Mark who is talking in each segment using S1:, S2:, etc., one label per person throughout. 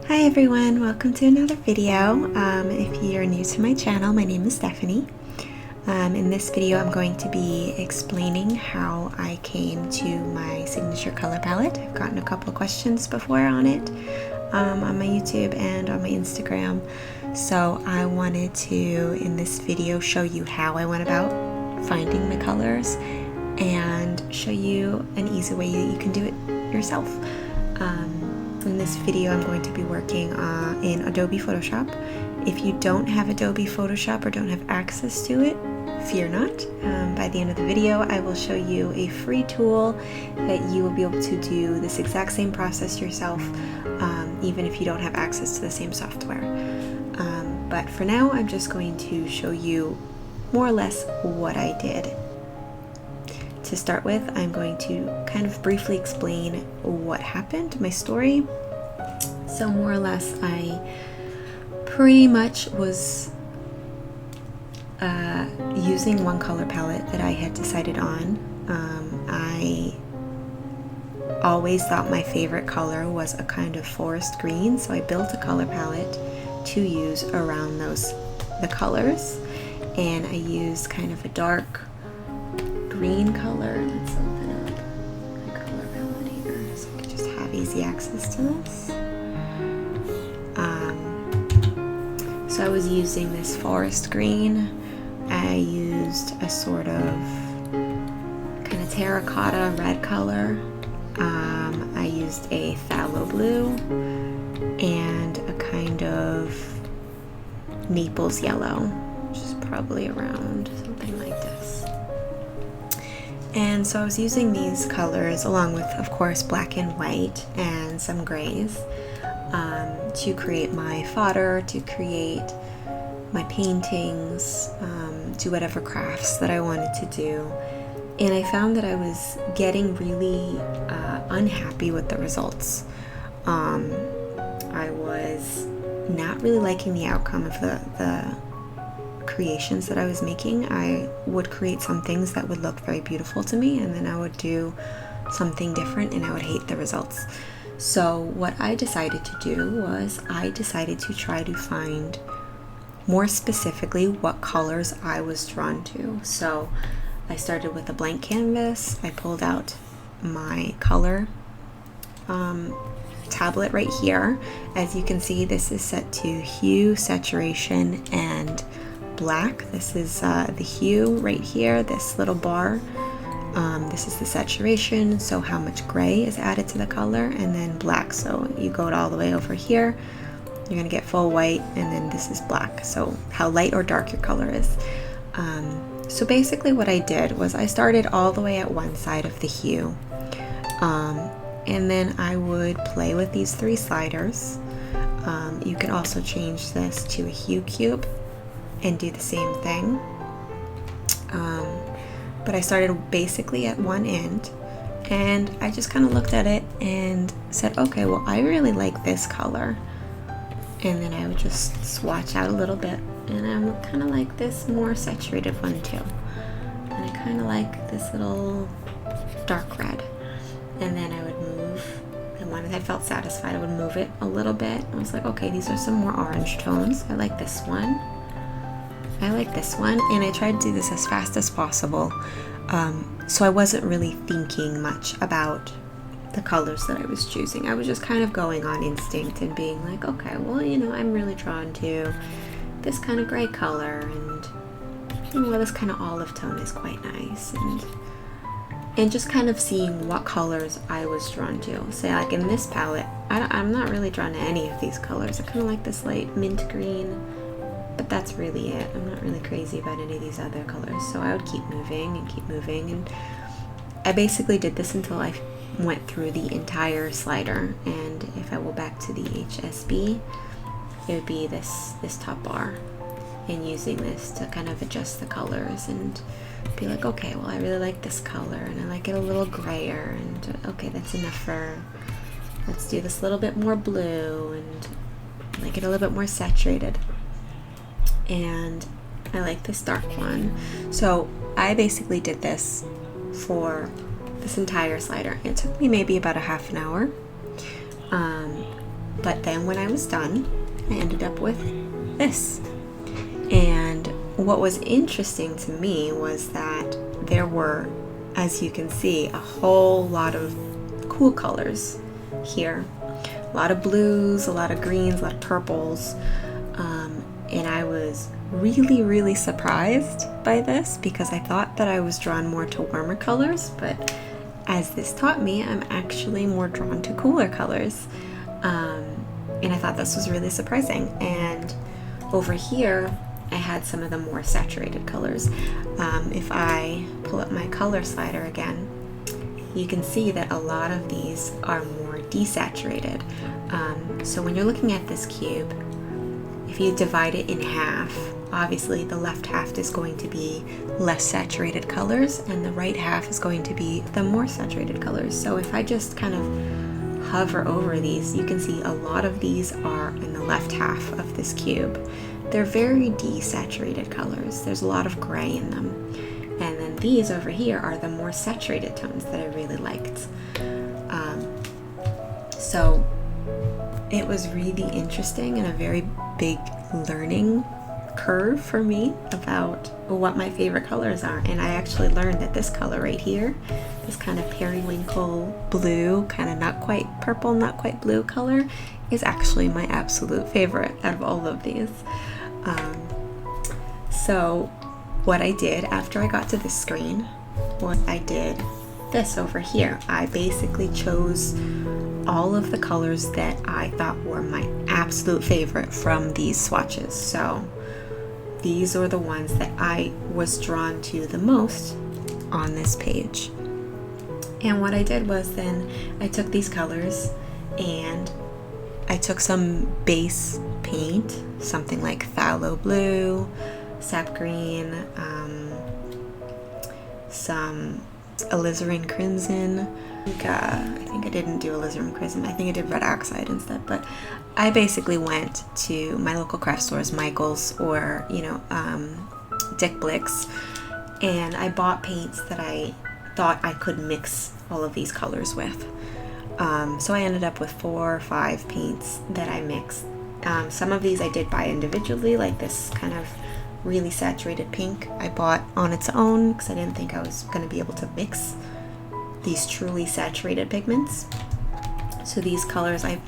S1: Hi everyone, welcome to another video. If you're new to my channel, my name is Stephanie. In this video I'm going to be explaining how I came to my signature color palette. I've gotten a couple of questions before on it on my YouTube and on my Instagram. So I wanted to, in this video, show you how I went about finding my colors and show you an easy way that you can do it yourself. In this video I'm going to be working in Adobe Photoshop. If you don't have Adobe Photoshop or don't have access to it, fear not. By the end of the video I will show you a free tool that you will be able to do this exact same process yourself, even if you don't have access to the same software. But for now I'm just going to show you more or less what I did. To start with, I'm going to kind of briefly explain what happened, my story. So more or less, I pretty much was using one color palette that I had decided on. I always thought my favorite color was a kind of forest green, so I built a color palette to use around the colors, and I used kind of a dark green color. Let's open up my color palette here so I can just have easy access to this. So I was using this forest green. I used a sort of kind of terracotta red color. I used a phthalo blue and a kind of Naples yellow, which is probably around something like this. And so I was using these colors along with, of course, black and white and some grays to create my fodder, to create my paintings, do whatever crafts that I wanted to do. And I found that I was getting really unhappy with the results. I was not really liking the outcome of the creations that I was making. I would create some things that would look very beautiful to me, and then I would do something different and I would hate the results. So what I decided to do was I decided to try to find more specifically what colors I was drawn to. So I started with a blank canvas. I pulled out my color tablet right here. As you can see, this is set to hue, saturation, and black. This is the hue right here, this little bar. This is the saturation, so how much gray is added to the color, and then black. So you go all the way over here, you're gonna get full white, and then this is black, so how light or dark your color is. So basically what I did was I started all the way at one side of the hue, and then I would play with these three sliders. You can also change this to a hue cube and do the same thing. But I started basically at one end, and I just kind of looked at it and said, okay, well, I really like this color. And then I would just swatch out a little bit, and I kind of like this more saturated one too. And I kind of like this little dark red. And then I would move, and when I felt satisfied, I would move it a little bit. I was like, okay, these are some more orange tones. I like this one. I like this one, and I tried to do this as fast as possible, so I wasn't really thinking much about the colors that I was choosing. I was just kind of going on instinct and being like, okay, well, you know, I'm really drawn to this kind of gray color, and well, this kind of olive tone is quite nice, and just kind of seeing what colors I was drawn to. Say, like in this palette, I'm not really drawn to any of these colors. I kind of like this light mint green, but that's really it. I'm not really crazy about any of these other colors. So I would keep moving and keep moving, and I basically did this until I went through the entire slider. And if I go back to the HSB, it would be this top bar, and using this to kind of adjust the colors and be like, okay, well, I really like this color, and I like it a little grayer, and okay, that's enough for, let's do this little bit more blue, and I like it a little bit more saturated. And I like this dark one. So I basically did this for this entire slider. It took me maybe about a half an hour. But then when I was done, I ended up with this. And what was interesting to me was that there were, as you can see, a whole lot of cool colors here. A lot of blues, a lot of greens, a lot of purples. And I was really surprised by this because I thought that I was drawn more to warmer colors, but as this taught me, I'm actually more drawn to cooler colors. And I thought this was really surprising. And over here, I had some of the more saturated colors. If I pull up my color slider again, you can see that a lot of these are more desaturated. So when you're looking at this cube, if you divide it in half, obviously the left half is going to be less saturated colors and the right half is going to be the more saturated colors. So if I just kind of hover over these, you can see a lot of these are in the left half of this cube. They're very desaturated colors. There's a lot of gray in them. And then these over here are the more saturated tones that I really liked. So it was really interesting and a very big learning curve for me about what my favorite colors are. And I actually learned that this color right here, this kind of periwinkle blue, kind of not quite purple, not quite blue color, is actually my absolute favorite out of all of these. So what I did after I got to this screen was I did this over here. I basically chose all of the colors that I thought were my absolute favorite from these swatches. So these are the ones that I was drawn to the most on this page. And what I did was then I took these colors and I took some base paint, something like phthalo blue, sap green, some alizarin crimson. I think I didn't do alizarin crimson. I think I did red oxide instead. But I basically went to my local craft stores, Michael's or Dick Blick's, and I bought paints that I thought I could mix all of these colors with. So I ended up with 4 or 5 paints that I mixed. Some of these I did buy individually, like this kind of really saturated pink I bought on its own because I didn't think I was going to be able to mix these truly saturated pigments. So these colors I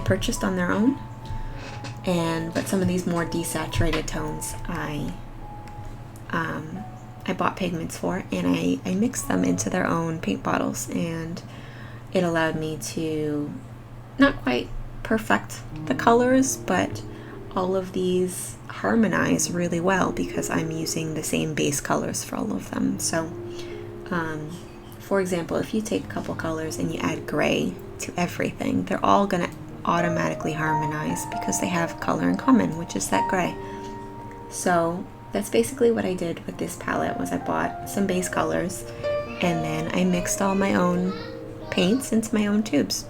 S1: purchased on their own, but some of these more desaturated tones I bought pigments for, and I mixed them into their own paint bottles, and it allowed me to not quite perfect the colors, but all of these harmonize really well because I'm using the same base colors for all of them. So for example, if you take a couple colors and you add gray to everything, they're all going to automatically harmonize because they have color in common, which is that gray. So that's basically what I did with this palette. Was I bought some base colors and then I mixed all my own paints into my own tubes.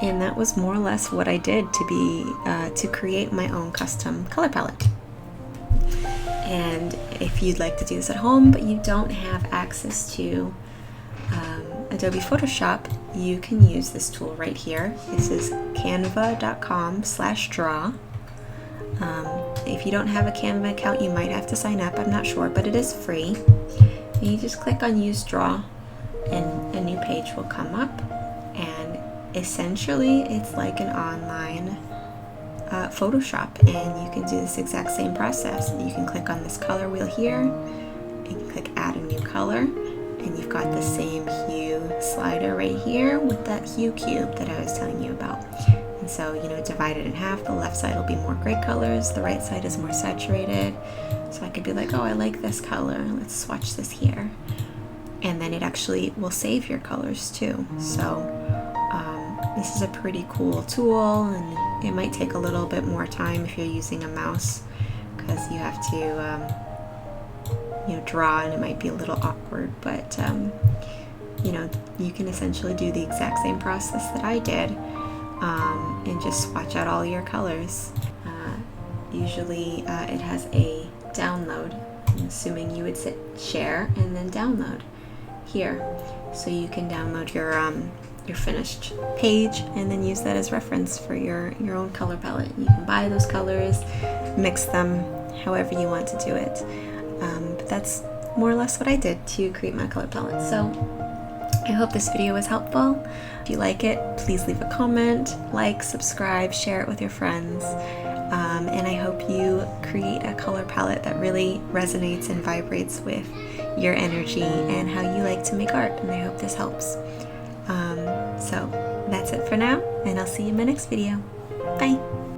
S1: And that was more or less what I did to create my own custom color palette. And if you'd like to do this at home but you don't have access to Adobe Photoshop, you can use this tool right here. This is canva.com/draw. If you don't have a Canva account, you might have to sign up, I'm not sure, but it is free. And you just click on Use Draw and a new page will come up, and essentially it's like an online Photoshop, and you can do this exact same process. You can click on this color wheel here, you can click Add a New Color, and you've got the same hue slider right here with that hue cube that I was telling you about. And so, divide it in half. The left side will be more gray colors, the right side is more saturated. So I could be like, oh, I like this color, let's swatch this here. And then it actually will save your colors too. So this is a pretty cool tool, and it might take a little bit more time if you're using a mouse because you have to draw, and it might be a little awkward, but you can essentially do the exact same process that I did, and just swatch out all your colors. Usually it has a download. I'm assuming you would share and then download here, so you can download your finished page, and then use that as reference for your own color palette. You can buy those colors, mix them however you want to do it. But that's more or less what I did to create my color palette. So I hope this video was helpful. If you like it, please leave a comment, like, subscribe, share it with your friends. And I hope you create a color palette that really resonates and vibrates with your energy and how you like to make art. And I hope this helps. So that's it for now, and I'll see you in my next video. Bye!